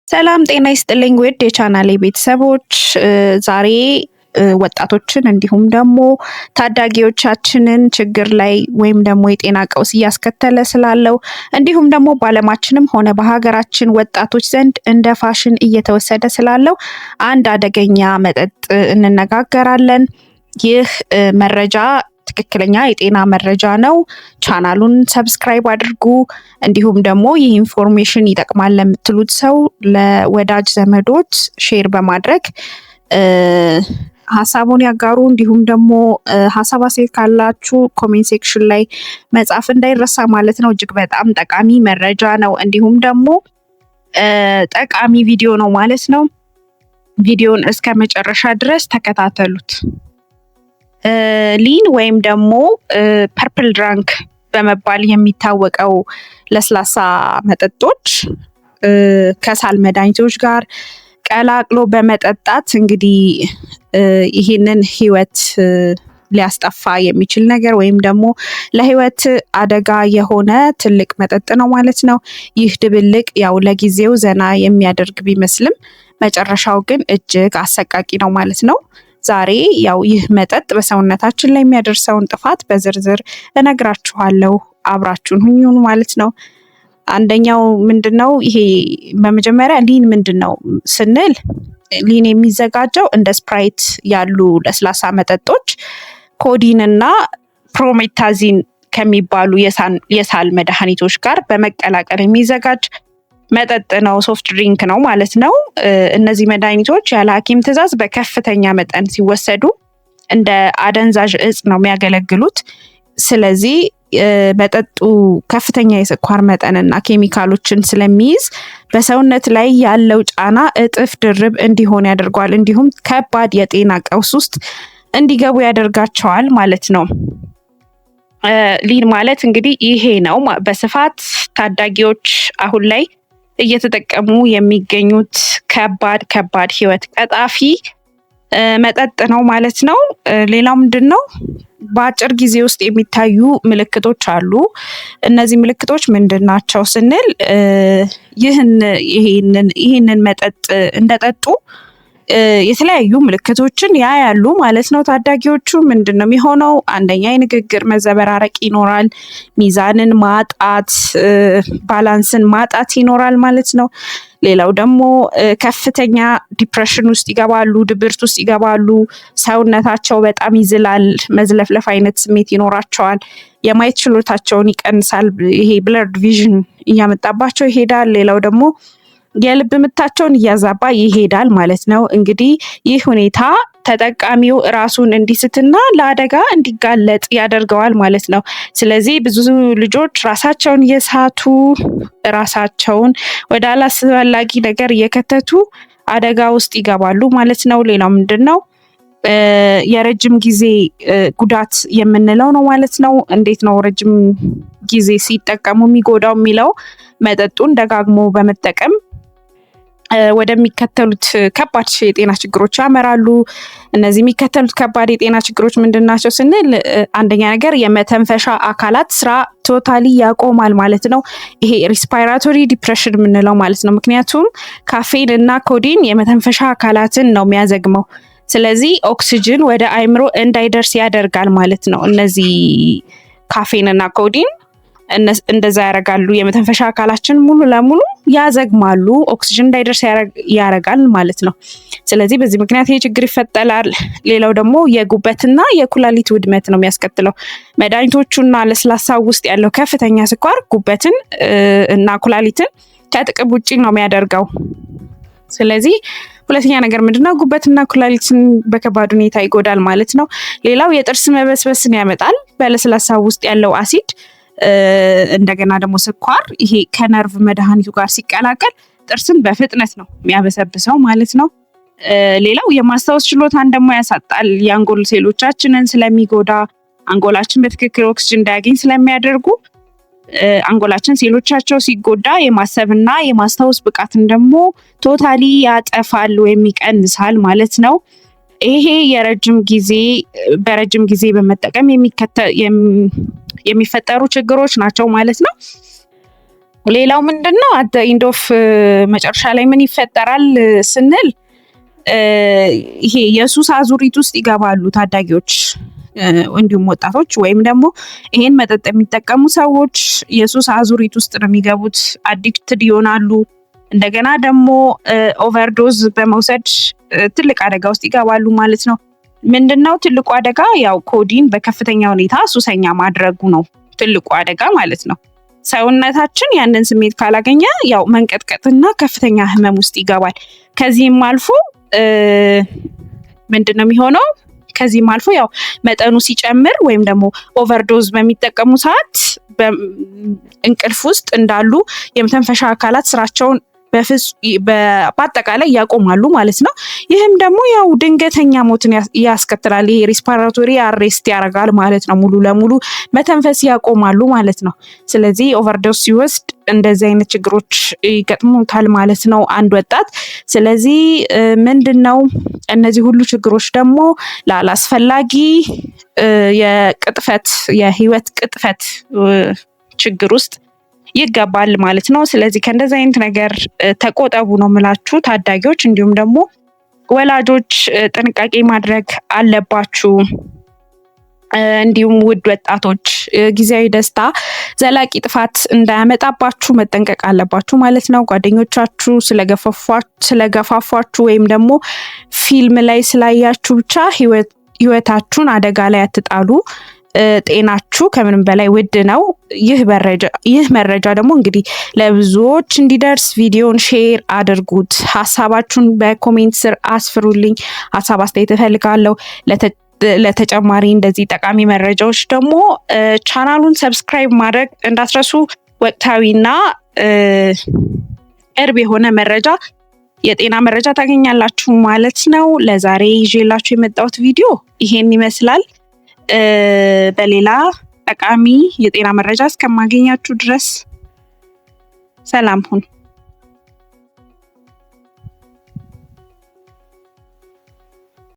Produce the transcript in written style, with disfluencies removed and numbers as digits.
ሰላም ጤና ይስጥልኝ ውድ የቻናሌ ቤተሰቦች ዛሬ ወጣቶችን እንዲሁም ደግሞ ታዳጊዎቻችንን ችግር ላይ ወይም ደግሞ የጤና ቀውስ እያስከተለ ስላለው እንዲሁም ደግሞ በዓለማችንም ሆነ በሀገራችን ወጣቶች ዘንድ እንደ ፋሽን እየተወሰደ ስላለው አንድ አደገኛ መጠጥ እንነጋገራለን። ይህ መረጃ ትክክለኛ የጤና መረጃ ነው። ቻናሉን ሰብስክራይብ አድርጉ። እንዲሁም ደግሞ ይህ ኢንፎርሜሽን ይጠቅማል ለምትሉት ሰው ለወዳጅ ዘመዶች ሼር በማድረግ ሀሳቡን ያጋሩ። እንዲሁም ደግሞ ሀሳብ አስተያየት ካላችሁ ኮሜንት ሴክሽን ላይ መጻፍ እንዳይረሳ ማለት ነው። እጅግ በጣም ጠቃሚ መረጃ ነው። እንዲሁም ደግሞ ጠቃሚ ቪዲዮ ነው ማለት ነው። ቪዲዮን እስከ መጨረሻ ድረስ ተከታተሉት። ሊን ወይም ደግሞ ፐርፕል ድራንክ በመባል የሚታወቀው ለስላሳ መጠጦች ከሳል መድኃኒቶች ጋር ቀላቅሎ በመጠጣት እንግዲህ ይህንን ህይወት ሊያስጠፋ የሚችል ነገር ወይም ደግሞ ለህይወት አደጋ የሆነ ትልቅ መጠጥ ነው ማለት ነው። ይህ ድብልቅ ያው ለጊዜው ዘና የሚያደርግ ቢመስልም መጨረሻው ግን እጅግ አሰቃቂ ነው ማለት ነው። ዛሬ ያው ይህ መጠጥ በሰውነታችን ላይ የሚያደርሰውን ጥፋት በዝርዝር እነግራችኋለሁ። አብራችሁን ሁኙ ማለት ነው። አንደኛው ምንድነው? ይሄ በመጀመሪያ ሊን ምንድነው ስንል ሊን የሚዘጋጀው እንደ ስፕራይት ያሉ ለስላሳ መጠጦች ኮዲን እና ፕሮሜታዚን ከሚባሉ የሳል መድኃኒቶች ጋር በመቀላቀል የሚዘጋጅ መጠጥ ነው። ሶፍት ድሪንክ ነው ማለት ነው። እነዚህ መድኃኒቶች ያለ ሐኪም ትዕዛዝ በከፍተኛ መጠን ሲወሰዱ እንደ አደንዛዥ እጽ ነው የሚያገለግሉት። ስለዚህ መጠጡ ከፍተኛ የስኳር መጠንና ኬሚካሎችን ስለሚይዝ በሰውነት ላይ ያለው ጫና እጥፍ ድርብ እንዲሆን ያደርገዋል። እንዲሁም ከባድ የጤና ቀውስ ውስጥ እንዲገቡ ያደርጋቸዋል ማለት ነው። ሊን ማለት እንግዲህ ይሄ ነው። በስፋት ታዳጊዎች አሁን ላይ እየተጠቀሙ የሚገኙት ከባድ ህይወት ቀጣፊ መጠጥ ነው ማለት ነው። ሌላው ምንድን ነው? በአጭር ጊዜ ውስጥ የሚታዩ ምልክቶች አሉ። እነዚህ ምልክቶች ምንድን ናቸው ስንል ይህንን መጠጥ እንደጠጡ የተለያዩ ምልክቶችን ያያሉ ማለት ነው። ታዳጊዎቹ ምንድን ነው የሚሆነው? አንደኛ የንግግር መዘበራረቅ ይኖራል። ሚዛንን ማጣት፣ ባላንስን ማጣት ይኖራል ማለት ነው። ሌላው ደግሞ ከፍተኛ ዲፕሬሽን ውስጥ ይገባሉ፣ ድብርት ውስጥ ይገባሉ። ሰውነታቸው በጣም ይዝላል፣ መዝለፍለፍ አይነት ስሜት ይኖራቸዋል። የማየት ችሎታቸውን ይቀንሳል። ይሄ ብለርድ ቪዥን እያመጣባቸው ይሄዳል። ሌላው ደግሞ የልብ ምታቸውን እያዛባ ይሄዳል ማለት ነው። እንግዲህ ይህ ሁኔታ ተጠቃሚው ራሱን እንዲስትና ለአደጋ እንዲጋለጥ ያደርገዋል ማለት ነው። ስለዚህ ብዙ ልጆች ራሳቸውን እየሳቱ ራሳቸውን ወደ አላስፈላጊ ነገር እየከተቱ አደጋ ውስጥ ይገባሉ ማለት ነው። ሌላው ምንድን ነው? የረጅም ጊዜ ጉዳት የምንለው ነው ማለት ነው። እንዴት ነው ረጅም ጊዜ ሲጠቀሙ የሚጎዳው የሚለው መጠጡን ደጋግሞ በመጠቀም ወደሚከተሉት ከባድ የጤና ችግሮች ያመራሉ። እነዚህ የሚከተሉት ከባድ የጤና ችግሮች ምንድን ናቸው ስንል አንደኛ ነገር የመተንፈሻ አካላት ስራ ቶታሊ ያቆማል ማለት ነው። ይሄ ሪስፓይራቶሪ ዲፕሬሽን የምንለው ማለት ነው። ምክንያቱም ካፌን እና ኮዲን የመተንፈሻ አካላትን ነው የሚያዘግመው። ስለዚህ ኦክሲጅን ወደ አእምሮ እንዳይደርስ ያደርጋል ማለት ነው። እነዚህ ካፌን እና ኮዲን እንደዛ ያደርጋሉ። የመተንፈሻ አካላችን ሙሉ ለሙሉ ያዘግማሉ። ኦክሲጅን እንዳይደርስ ያደርጋል ማለት ነው። ስለዚህ በዚህ ምክንያት ይሄ ችግር ይፈጠራል። ሌላው ደግሞ የጉበትና የኩላሊት ውድመት ነው የሚያስከትለው። መድኃኒቶቹና ለስላሳ ውስጥ ያለው ከፍተኛ ስኳር ጉበትን እና ኩላሊትን ከጥቅም ውጭ ነው የሚያደርገው። ስለዚህ ሁለተኛ ነገር ምንድነው? ጉበትና ኩላሊትን በከባድ ሁኔታ ይጎዳል ማለት ነው። ሌላው የጥርስ መበስበስን ያመጣል። በለስላሳ ውስጥ ያለው አሲድ እንደገና ደግሞ ስኳር ይሄ ከነርቭ መድኃኒቱ ጋር ሲቀላቀል ጥርስን በፍጥነት ነው የሚያበሰብሰው ማለት ነው። ሌላው የማስታወስ ችሎታን ደግሞ ያሳጣል። የአንጎል ሴሎቻችንን ስለሚጎዳ አንጎላችን በትክክል ኦክስጅን እንዳያገኝ ስለሚያደርጉ አንጎላችን ሴሎቻቸው ሲጎዳ የማሰብና የማስታወስ ብቃትን ደግሞ ቶታሊ ያጠፋል ወይም ይቀንሳል ማለት ነው። ይሄ በረጅም ጊዜ በመጠቀም የሚፈጠሩ ችግሮች ናቸው ማለት ነው። ሌላው ምንድነው አት ኢንድ ኦፍ መጨረሻ ላይ ምን ይፈጠራል ስንል ይሄ የሱስ አዙሪት ውስጥ ይገባሉ ታዳጊዎች እንዲሁም ወጣቶች ወይም ደግሞ ይሄን መጠጥ የሚጠቀሙ ሰዎች የሱስ አዙሪት ውስጥ ነው የሚገቡት። አዲክትድ ይሆናሉ። እንደገና ደግሞ ኦቨርዶዝ በመውሰድ ትልቅ አደጋ ውስጥ ይገባሉ ማለት ነው። ምንድነው ትልቁ አደጋ? ያው ኮዲን በከፍተኛ ሁኔታ ሱሰኛ ማድረጉ ነው ትልቁ አደጋ ማለት ነው። ሰውነታችን ያንን ስሜት ካላገኘ ያው መንቀጥቀጥና ከፍተኛ ህመም ውስጥ ይገባል። ከዚህም አልፎ ምንድነው የሚሆነው? ከዚህም አልፎ ያው መጠኑ ሲጨምር ወይም ደግሞ ኦቨርዶዝ በሚጠቀሙ ሰዓት በእንቅልፍ ውስጥ እንዳሉ የመተንፈሻ አካላት ስራቸውን በአጠቃላይ ያቆማሉ ማለት ነው። ይህም ደግሞ ያው ድንገተኛ ሞትን ያስከትላል። ይሄ ሬስፓራቶሪ አሬስት ያደርጋል ማለት ነው። ሙሉ ለሙሉ መተንፈስ ያቆማሉ ማለት ነው። ስለዚህ ኦቨርዶዝ ሲወስድ እንደዚህ አይነት ችግሮች ይገጥሙታል ማለት ነው አንድ ወጣት። ስለዚህ ምንድነው እነዚህ ሁሉ ችግሮች ደግሞ ላላስፈላጊ የህይወት ቅጥፈት ችግር ውስጥ ይገባል ማለት ነው። ስለዚህ ከእንደዚህ አይነት ነገር ተቆጠቡ ነው የምላችሁ ታዳጊዎች፣ እንዲሁም ደግሞ ወላጆች ጥንቃቄ ማድረግ አለባችሁ። እንዲሁም ውድ ወጣቶች ጊዜያዊ ደስታ ዘላቂ ጥፋት እንዳያመጣባችሁ መጠንቀቅ አለባችሁ ማለት ነው። ጓደኞቻችሁ ስለገፋፏችሁ ወይም ደግሞ ፊልም ላይ ስላያችሁ ብቻ ህይወታችሁን አደጋ ላይ አትጣሉ። ጤናችሁ ከምንም በላይ ውድ ነው። ይህ መረጃ ደግሞ እንግዲህ ለብዙዎች እንዲደርስ ቪዲዮን ሼር አድርጉት። ሀሳባችሁን በኮሜንት ስር አስፍሩልኝ። ሀሳብ አስተያየት እፈልጋለሁ። ለተጨማሪ እንደዚህ ጠቃሚ መረጃዎች ደግሞ ቻናሉን ሰብስክራይብ ማድረግ እንዳትረሱ። ወቅታዊና ቅርብ የሆነ መረጃ የጤና መረጃ ታገኛላችሁ ማለት ነው። ለዛሬ ይዤላችሁ የመጣሁት ቪዲዮ ይሄን ይመስላል። በሌላ ጠቃሚ የጤና መረጃ እስከማገኛችሁ ድረስ ሰላም ሁኑ።